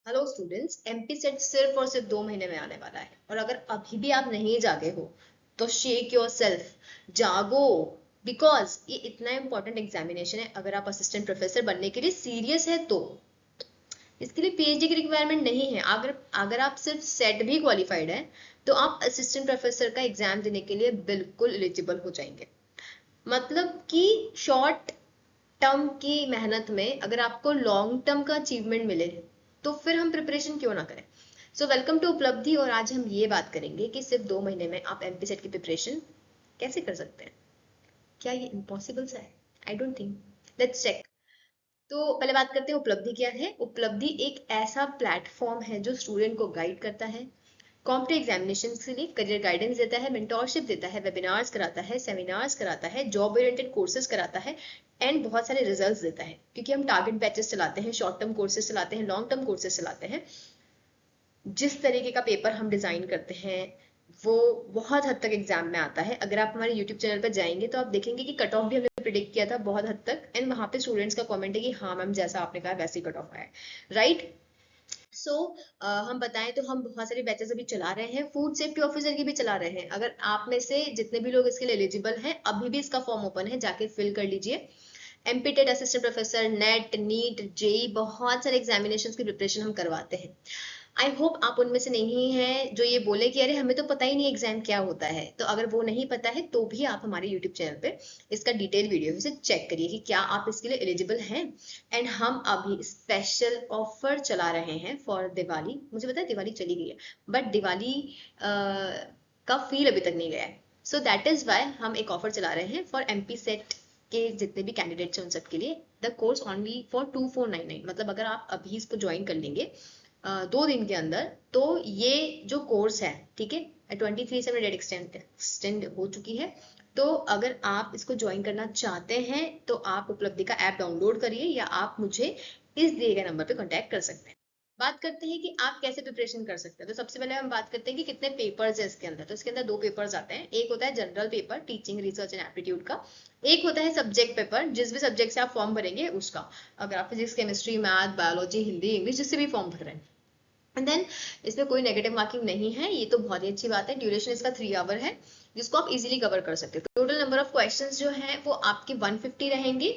Hello students, MP set सिर्फ और सिर्फ 2 महीने में आने वाला है और अगर अभी भी आप नहीं जागे हो तो शेक योर सेल्फ, जागो। बिकॉज ये इतना इंपॉर्टेंट एग्जामिनेशन है। अगर आप असिस्टेंट प्रोफेसर बनने के लिए सीरियस है तो इसके लिए पीएचडी की रिक्वायरमेंट नहीं है। अगर अगर आप सिर्फ सेट भी क्वालिफाइड है तो आप असिस्टेंट प्रोफेसर का एग्जाम देने के लिए बिल्कुल एलिजिबल हो जाएंगे। मतलब कि शॉर्ट टर्म की मेहनत में अगर आपको लॉन्ग टर्म का अचीवमेंट मिले तो फिर हम प्रिपरेशन क्यों ना करें। सो वेलकम टू उपलब्धि। और आज हम ये बात करेंगे कि सिर्फ 2 महीने में आप एमपी सेट की प्रिपरेशन कैसे कर सकते हैं। क्या ये इम्पॉसिबल सा है? I don't think. Let's check. तो पहले बात करते हैं उपलब्धि क्या है। उपलब्धि एक ऐसा प्लेटफॉर्म है जो स्टूडेंट को गाइड करता है, कॉम्पिटिटिव एग्जामिनेशन के लिए करियर गाइडेंस देता है, मेंटोरशिप देता है, वेबिनार्स कराता है, सेमिनार्स कराता है, जॉब ओरिएंटेड कोर्सेज कराता है एंड बहुत सारे रिजल्ट्स देता है। क्योंकि हम टारगेट बैचेस चलाते हैं, शॉर्ट टर्म कोर्सेज चलाते हैं, लॉन्ग टर्म कोर्सेज चलाते हैं। जिस तरीके का पेपर हम डिजाइन करते हैं वो बहुत हद तक एग्जाम में आता है। अगर आप हमारे यूट्यूब चैनल पर जाएंगे तो आप देखेंगे कि कट ऑफ भी हमने प्रिडिक्ट किया था बहुत हद तक, एंड वहां पे स्टूडेंट्स का कमेंट है कि हाँ मैम जैसा आपने कहा वैसे ही कट ऑफ आया है। राइट। सो हम बताएं तो हम बहुत सारे बैचेस अभी चला रहे हैं, फूड सेफ्टी ऑफिसर की भी चला रहे हैं। अगर आप में से जितने भी लोग इसके लिए एलिजिबल हैं अभी भी इसका फॉर्म ओपन है, जाके फिल कर लीजिए। एमपीटेड assistant professor, NET, NEET, JEE, बहुत सारे एग्जामिनेशन की प्रिपरेशन हम करवाते हैं। आई होप आप उनमें से नहीं हैं जो ये बोले कि अरे हमें तो पता ही नहीं एग्जाम क्या होता है। तो अगर वो नहीं पता है तो भी आप हमारे यूट्यूब चैनल पे इसका डिटेल वीडियो से चेक करिए कि क्या आप इसके लिए एलिजिबल हैं। एंड हम अभी स्पेशल ऑफर चला रहे हैं फॉर दिवाली। मुझे पता है दिवाली चली गई है बट दिवाली का फील अभी तक नहीं गया है। सो दैट इज वाई हम एक ऑफर चला रहे हैं फॉर एमपी सेट के जितने भी कैंडिडेट्स हैं उन सबके लिए। The course only for 2499। मतलब अगर आप अभी इसको ज्वाइन कर लेंगे 2 दिन के अंदर तो ये जो कोर्स है, ठीक है, 23 से डेट एक्सटेंड हो चुकी है। तो अगर आप इसको ज्वाइन करना चाहते हैं तो आप उपलब्धि का ऐप डाउनलोड करिए या आप मुझे इस दिए गए नंबर पे कांटेक्ट कर सकते हैं। बात करते हैं कि आप कैसे प्रिपरेशन कर सकते हैं। तो सबसे पहले हम बात करते हैं कि कितने पेपर्स है इसके अंदर। तो इसके अंदर 2 पेपर्स आते हैं। एक होता है general paper, teaching, research and aptitude का। एक होता है सब्जेक्ट पेपर, जिस भी सब्जेक्ट से आप फॉर्म भरेंगे उसका। अगर आप physics, chemistry, math, biology, Hindi, English जिससे भी फॉर्म भर रहे हैं। एंड देन इसमें कोई नेगेटिव मार्किंग नहीं है, ये तो बहुत ही अच्छी बात है। ड्यूरेशन इसका 3 आवर है जिसको आप इजीली कवर कर सकते हो। टोटल नंबर ऑफ क्वेश्चंस जो है वो आपके 150 रहेंगे।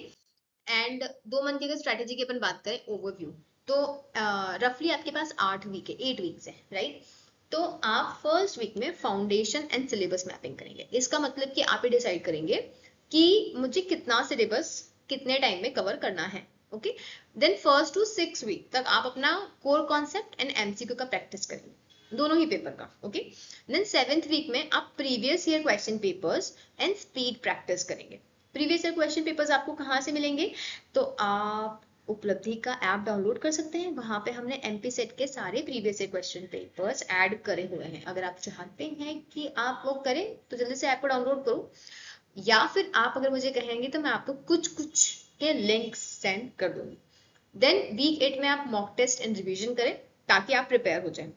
एंड 2 मंथ की अगर स्ट्रेटेजी की अपन बात करें, ओवरव्यू, तो रफली आपके पास 8 वीक है, 8 वीक्स है, राइट। तो आप फर्स्ट वीक में फाउंडेशन एंड सिलेबस मैपिंग करेंगे। इसका मतलब कि आप ये डिसाइड करेंगे कि मुझे कितना सिलेबस कितने टाइम में कवर करना है। Okay. Then first two 6 week तक आप अपना कोर कॉन्सेप्ट एंड एमसीक्यू का प्रैक्टिस करेंगे, दोनों ही पेपर का। ओके। देन 7th वीक में आप previous year question papers and speed practice करेंगे। प्रीवियस ईयर क्वेश्चन पेपर्स आपको कहाँ से मिलेंगे? तो आप उपलब्धि का ऐप डाउनलोड कर सकते हैं। वहां पे हमने एमपी सेट के सारे previous year question papers add करे हुए हैं। अगर आप चाहते हैं कि आप वो करें तो जल्दी से ऐप को डाउनलोड करो, या फिर आप अगर मुझे कहेंगे तो मैं आपको कुछ कुछ के लिंक सेंड कर दूंगी। देन वीक 8 में आप मॉक टेस्ट एंड रिवीजन करें ताकि आप प्रिपेयर हो जाएं।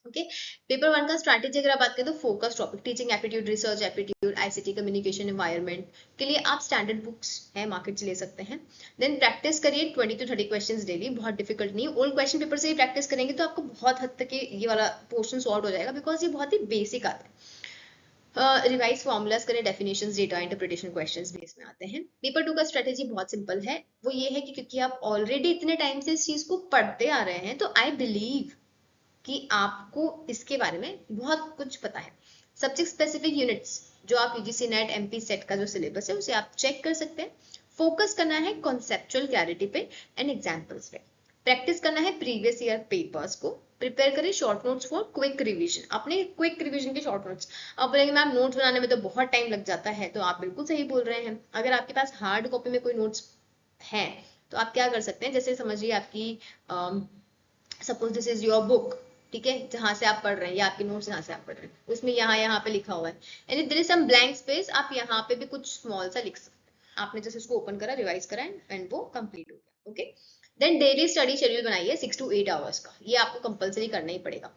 ओके। पेपर 1 का स्ट्रैटेजी अगर आप बात करें तो focus topic, teaching aptitude, research aptitude, ICT, communication, environment के लिए आप स्टैंडर्ड बुक्स है मार्केट से ले सकते हैं। देन प्रैक्टिस करिए 20 to 30 क्वेश्चंस डेली, बहुत डिफिकल्ट नहीं। ओल्ड क्वेश्चन पेपर से ही प्रैक्टिस करेंगे तो आपको बहुत हद तक ये वाला पोर्शन सॉर्ट हो जाएगा, बिकॉज ये बहुत ही बेसिक आता है। रिवाइज फॉर्मूलाज करें, definitions, data interpretation questions base में आते हैं। पेपर 2 का स्ट्रेटेजी बहुत सिंपल है। वो ये है कि क्योंकि आप ऑलरेडी इतने टाइम से इस चीज को पढ़ते आ रहे हैं तो आई बिलीव कि आपको इसके बारे में बहुत कुछ पता है। सब्जेक्ट स्पेसिफिक यूनिट्स जो आप यूजीसी नेट एमपी सेट का जो सिलेबस है उसे आप चेक कर सकते हैं। फोकस करना है कॉन्सेप्चुअल क्लैरिटी पे एंड एग्जाम्पल्स पे। प्रैक्टिस करना है प्रीवियस ईयर पेपर्स को। प्रिपेयर करें short notes for quick revision, अपने क्विक रिवीजन के शॉर्ट नोट्स। अब बोलेंगे मैम नोट्स बनाने में तो बहुत टाइम लग जाता है, तो आप बिल्कुल सही बोल रहे हैं। अगर आपके पास हार्ड कॉपी में कोई नोट्स है तो आप क्या कर सकते हैं, जैसे समझिए आपकी suppose this is your book, ठीक है, जहां से आप पढ़ रहे हैं या आपके नोट्स जहां से आप पढ़ रहे हैं उसमें यहाँ पे लिखा हुआ है, and there is some blank space, आप यहाँ पे भी कुछ स्मॉल सा लिख सकते हैं। आपने जैसे उसको ओपन करा, रिवाइज करा एंड वो कंप्लीट हो गया। Okay. Then daily study schedule बनाइए 6 to 8 आवर्स का, ये आपको कंपलसरी करना ही पड़ेगा।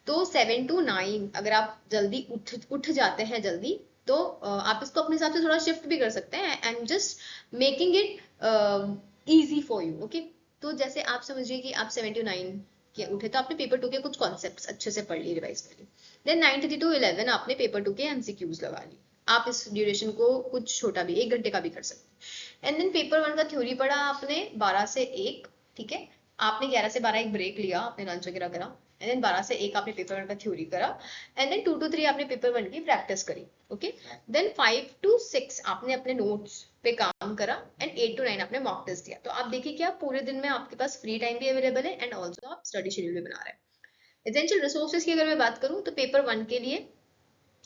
तो 7 to 9 अगर आप जल्दी उठ जाते हैं जल्दी तो आप इसको अपने हिसाब से थोड़ा शिफ्ट भी कर सकते हैं। I am just making it easy for you. Okay. तो जैसे आप समझिए कि आप 7 to 9 कि उठे तो आपने पेपर 2 के कुछ कॉन्सेप्ट्स अच्छे से पढ़ लिए, रिवाइज कर लिए। देन 9:30 to 11 आपने पेपर 2 के एमसीक्यूज लगा ली। आप इस ड्यूरेशन को कुछ छोटा भी, 1 घंटे का भी कर सकते हैं। एंड देन पेपर 1 का थ्योरी पढ़ा आपने 12 से 1, ठीक है। आपने 11 से 12 एक ब्रेक लिया, आपने लंच वगैरह करा, एंड देन 12 से 1 आपने पेपर 1 का थ्योरी करा, एंड देन 2 to 3 आपने पेपर 1 की प्रैक्टिस करी, ओके। देन 5 to 6 आपने अपने नोट्स पे काम करा, एंड 8 to 9 आपने मॉक टेस्ट दिया। तो आप देखिए कि आप पूरे दिन में आपके पास फ्री टाइम भी अवेलेबल है, एंड ऑल्सो आप स्टडी शेड्यूल भी बना रहे हैं। एसेंशियल रिसोर्सेज की अगर मैं बात करूं तो पेपर 1 के लिए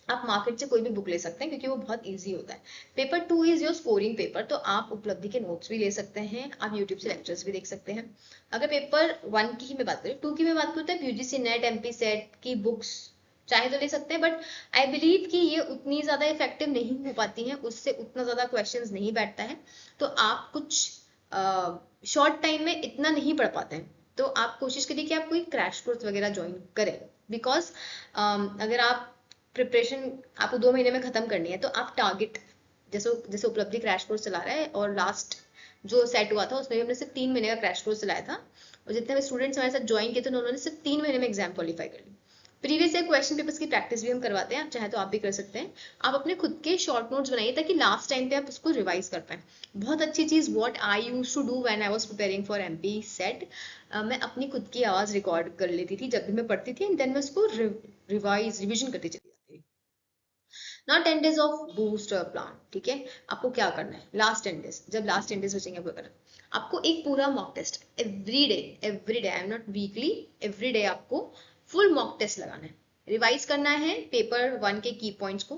आप मार्केट से कोई भी बुक ले सकते हैं, क्योंकि वो बहुत इजी होता है। Paper 2 is your scoring paper, तो आप उपलब्धि के नोट्स भी ले सकते हैं, आप यूट्यूब से लेक्चर्स भी देख सकते हैं। अगर पेपर 1 की ही मैं बात करूँ, 2 की मैं बात करूँ तो यूजीसी नेट, एमपी सेट की बुक्स चाहे तो ले सकते हैं, बट आई बिलीव कि ये उतनी ज्यादा इफेक्टिव नहीं हो पाती हैं, उससे उतना ज्यादा क्वेश्चंस नहीं बैठता है, तो आप कुछ शॉर्ट टाइम में इतना नहीं पढ़ पाते हैं। तो आप कोशिश करिए कि आप कोई क्रैश कोर्स वगैरह ज्वाइन करें, बिकॉज अगर आप प्रिपरेशन आपको 2 महीने में खत्म करनी है, तो आप टारगेट, जैसे जैसे उपलब्धि क्रैश कोर्स चला रहा है, और लास्ट जो सेट हुआ था उसमें हमने सिर्फ 3 महीने का क्रैश कोर्स चलाया था, और जितने भी स्टूडेंट्स हमारे साथ ज्वाइन किए थे उन्होंने सिर्फ 3 महीने में एग्जाम क्वालिफाई कर ली। प्रीवियस ईयर क्वेश्चन पेपर्स की प्रैक्टिस भी हम करवाते हैं, आप चाहे तो आप भी कर सकते हैं। आप अपने खुद के शॉर्ट नोट्स बनाइए ताकि लास्ट टाइम पे आप उसको रिवाइज कर पाए। बहुत अच्छी चीज what I used to do when I was preparing for MP SET, मैं अपनी खुद की आवाज रिकॉर्ड कर लेती थी जब भी मैं पढ़ती थी, एंड देन मैं उसको रिवीजन करती चली जाती थी। ना 10 days ऑफ बूस्टर प्लान, ठीक है। आपको क्या करना है लास्ट 10 days, जब लास्ट 10 days बचेंगे आपको करना, आपको एक पूरा mock test every day, I am not weekly, every day आपको फुल मॉक टेस्ट लगाना है। रिवाइज करना है पेपर 1 के की पॉइंट्स को,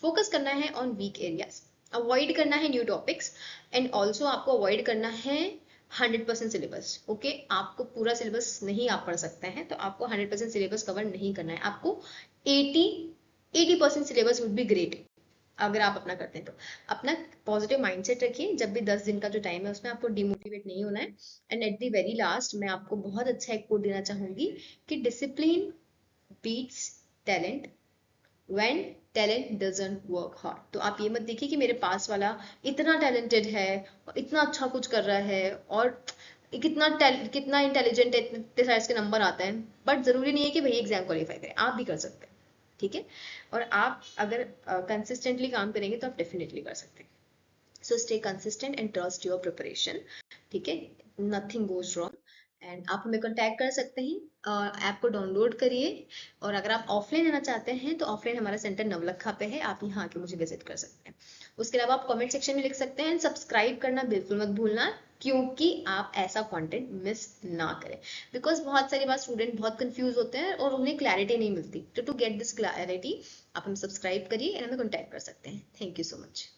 फोकस करना है ऑन वीक एरियाज, अवॉइड करना है न्यू टॉपिक्स, एंड ऑल्सो आपको अवॉइड करना है 100% सिलेबस, ओके। आपको पूरा सिलेबस नहीं आप पढ़ सकते हैं, तो आपको 100% सिलेबस कवर नहीं करना है, आपको 80% सिलेबस वुड बी ग्रेट अगर आप अपना करते हैं तो। अपना पॉजिटिव माइंडसेट रखिए, जब भी 10 दिन का जो टाइम है उसमें आपको डिमोटिवेट नहीं होना है। And at the very last मैं आपको बहुत अच्छा एक कोट देना चाहूंगी कि discipline beats talent when talent doesn't work hard. तो आप ये मत देखिए कि मेरे पास वाला इतना टैलेंटेड है और इतना अच्छा कुछ कर रहा है और कितना इंटेलिजेंट है, इतने सारे इसके नंबर आते हैं, बट जरूरी नहीं है कि भैया एग्जाम क्वालिफाई करें, आप भी कर सकते हैं, ठीक है। और आप अगर कंसिस्टेंटली काम करेंगे तो आप डेफिनेटली कर सकते हैं। So stay consistent and trust your preparation, ठीक है, नथिंग गोज रॉन्ग। एंड आप हमें कॉन्टैक्ट कर सकते हैं, ऐप को डाउनलोड करिए, और अगर आप ऑफलाइन आना चाहते हैं तो ऑफलाइन हमारा सेंटर नवलखा पे है, आप यहाँ आके मुझे विजिट कर सकते हैं। उसके अलावा आप कमेंट सेक्शन में लिख सकते हैं, सब्सक्राइब करना बिल्कुल मत भूलना, क्योंकि आप ऐसा कंटेंट मिस ना करें, बिकॉज बहुत सारी बार स्टूडेंट बहुत कंफ्यूज होते हैं और उन्हें क्लैरिटी नहीं मिलती। तो टू गेट दिस क्लैरिटी आप हमें सब्सक्राइब करिए एंड हमें कॉन्टैक्ट कर सकते हैं। Thank you so much.